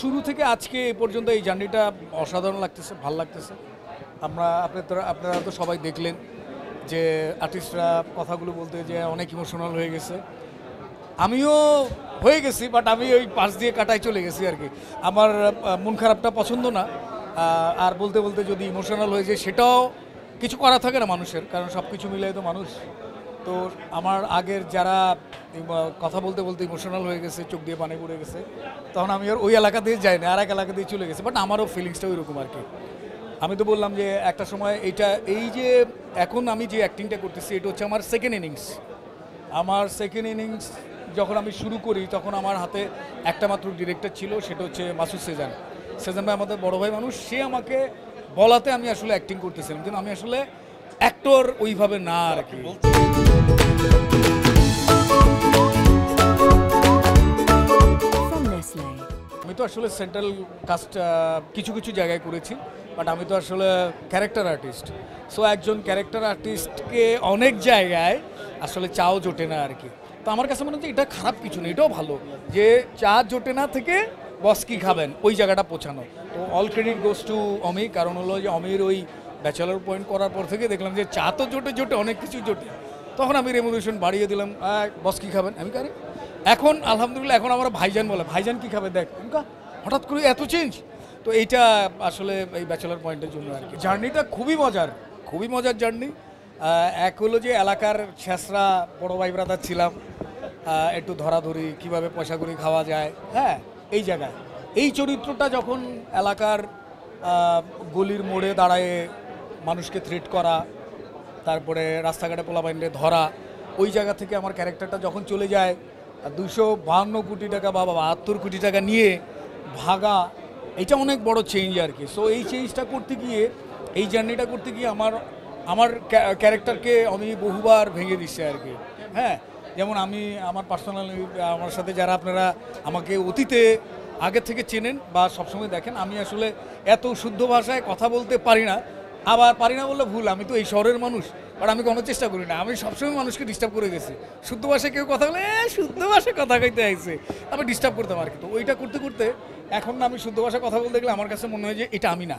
শুরু থেকে আজকে এই পর্যন্ত এই জার্নিটা অসাধারণ লাগতেছে, ভালো লাগতেছে। আপনারা তো সবাই দেখলেন যে আর্টিস্টরা কথাগুলো বলতে যে অনেক ইমোশনাল হয়ে গেছে। আমিও হয়ে গেছি, বাট আমি ওই পাশ দিয়ে কাটায় চলে গেছি আর কি। আমার মন খারাপটা পছন্দ না, আর বলতে বলতে যদি ইমোশনাল হয়ে যায় সেটাও কিছু করা থাকে না মানুষের, কারণ সব কিছু মিলে তো মানুষ। তো আমার আগের যারা কথা বলতে বলতে ইমোশনাল হয়ে গেছে, চোখ দিয়ে পানি পড়ে গেছে, তখন আমি আর ওই এলাকা দিয়ে যাই না, আর এক এলাকা দিয়ে চলে গেছে। বাট আমারও ফিলিংসটা ওইরকম আর কি। আমি তো বললাম যে একটা সময় এই যে এখন আমি যে অ্যাক্টিংটা করতেছি এটা হচ্ছে আমার সেকেন্ড ইনিংস। আমার সেকেন্ড ইনিংস যখন আমি শুরু করি তখন আমার হাতে একটা মাত্র ডিরেক্টর ছিল, সেটা হচ্ছে মাসুদ সেজান। সেজান ভাই আমাদের বড় ভাই মানুষ, সে আমাকে বলাতে আমি আসলে অ্যাক্টিং করতেছিলাম, কিন্তু আমি আসলে অ্যাক্টর ওইভাবে না আর কি। আমি তো আসলে সেন্ট্রাল কাস্ট কিছু কিছু জায়গায় করেছি, বাট আমি তো আসলে ক্যারেক্টার আর্টিস্ট। সো একজন ক্যারেক্টার আর্টিস্টকে অনেক জায়গায় আসলে চাও জোটে না আর কি। তো আমার কাছে মনে হচ্ছে এটা খারাপ কিছু নেই, এটাও ভালো যে চা জোটে না থেকে বস কি খাবেন ওই জায়গাটা পৌঁছানো। তো অল ক্রেডিট গোস টু অমি, কারণ হলো যে অমির ওই ব্যাচেলার পয়েন্ট করার পর থেকে দেখলাম যে চা তো জোটে অনেক কিছু জোটে, তখন আমি রেমুনেশন বাড়িয়ে দিলাম। বস কি খাবেন, আমি কারে এখন আলহামদুলিল্লাহ এখন আমার ভাইজান বলে, ভাইজান কি খাবে দেখ, হঠাৎ করে এত চেঞ্জ। তো এইটা আসলে এই ব্যাচেলার পয়েন্টের জন্য আর কি। জার্নিটা খুবই মজার জার্নি। এক হলো যে এলাকার ছেঁচড়া বড় ভাই ব্রাদার ছিলাম, একটু ধরাধরি কীভাবে পয়সা করি খাওয়া যায়, হ্যাঁ এই জায়গায় এই চরিত্রটা যখন এলাকার গলির মোড়ে দাঁড়ায় মানুষকে থ্রেট করা, তারপরে রাস্তাঘাটে পোলাপাইনরে ধরা, ওই জায়গা থেকে আমার ক্যারেক্টারটা যখন চলে যায় 252 কোটি টাকা বা 72 কোটি টাকা নিয়ে ভাগা, এটা অনেক বড় চেঞ্জ আর কি। সো এই চেঞ্জটা করতে গিয়ে, এই জার্নিটা করতে গিয়ে আমার ক্যারেক্টারকে আমি বহুবার ভেঙে দিচ্ছে আর কি। হ্যাঁ, যেমন আমি আমার পার্সোনালি আমার সাথে যারা আপনারা আমাকে অতীতে আগে থেকে চেনেন বা সবসময় দেখেন, আমি আসলে এত শুদ্ধ ভাষায় কথা বলতে পারি না। আবার পারি না বললে ভুল, আমি তো এই শহরের মানুষ, বাট আমি কোনো চেষ্টা করি না। আমি সবসময় মানুষকে ডিস্টার্ব করে গেছি। শুদ্ধ ভাষায় কেউ কথা বলে শুদ্ধ ভাষায় কথা কইতে আইছে, আমি ডিস্টার্ব করতাম আর কি। তো ওইটা করতে করতে এখন আমি শুদ্ধ ভাষায় কথা বলতে গেলে আমার কাছে মনে হয় যে এটা আমি না,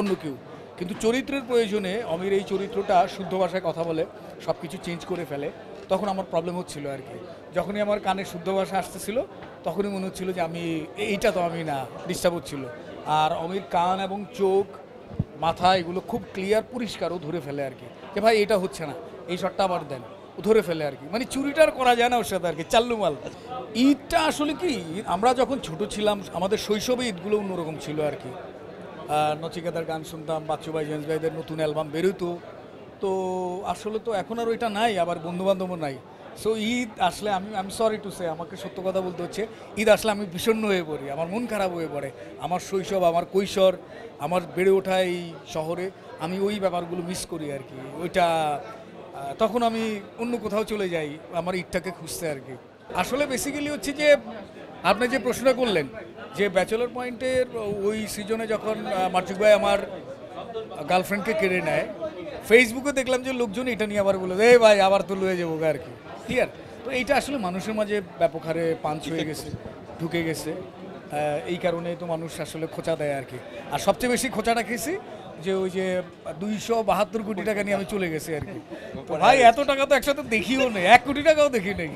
অন্য কেউ। কিন্তু চরিত্রের প্রয়োজনে অমির এই চরিত্রটা শুদ্ধ ভাষায় কথা বলে সব কিছু চেঞ্জ করে ফেলে, তখন আমার প্রবলেম হচ্ছিল আর কি। যখনই আমার কানে শুদ্ধ ভাষা আসতেছিল তখনই মনে হচ্ছিল যে এইটা তো আমি না, ডিস্টার্ব হচ্ছিল। আর অমির কান এবং চোখ মাথা এগুলো খুব ক্লিয়ার পরিষ্কার, ও ধরে ফেলে আর কি যে ভাই এটা হচ্ছে না, এই শটটা আবার দেন, ও ধরে ফেলে আর কি। মানে চুরিটার করা যায় না ওর সাথে আর কি, চাল্লুমাল। ঈদটা আসলে কি, আমরা যখন ছোট ছিলাম আমাদের শৈশবে ঈদগুলো অন্যরকম ছিল আর কি। নচিকেতার গান শুনতাম, বাচ্চু ভাই জেমস ভাইদের নতুন অ্যালবাম বেরোতো। তো আসলে তো এখন আর ওইটা নাই, আবার বন্ধুবান্ধবও নাই। সো ঈদ আসলে আমি সরি টু সে, আমাকে সত্য কথা বলতে হচ্ছে, ঈদ আসলে আমি বিষণ্ণ হয়ে পড়ি, আমার মন খারাপ হয়ে পড়ে। আমার শৈশব, আমার কৈশোর, আমার বেড়ে ওঠা এই শহরে আমি ওই ব্যাপারগুলো মিস করি আর কি। ওইটা তখন আমি অন্য কোথাও চলে যাই আমার ঈদটাকে খুঁজতে আর কি। আসলে বেসিক্যালি হচ্ছে যে আপনি যে প্রশ্নটা করলেন যে ব্যাচেলর পয়েন্টের ওই সিজনে যখন মার্জিক ভাই আমার গার্লফ্রেন্ডকে কেড়ে নেয়, ফেসবুকে দেখলাম যে লোকজন এটা নিয়ে আবার বলে এই ভাই আবার তো লয়ে যাবো আর কি, ক্লিয়ার। তো এইটা আসলে মানুষের মাঝে ব্যাপক হারে পাঞ্চ হয়ে গেছে, ঢুকে গেছে। এই কারণে তো মানুষ আসলে খোঁচা দেয় আর কি। আর সবচেয়ে বেশি খোঁচাটা খেয়েছি যে ওই যে 272 কোটি টাকা নিয়ে আমি চলে গেছি আর কি। ভাই এত টাকা তো একসাথে দেখিও নেই, 1 কোটি টাকাও দেখি নেই।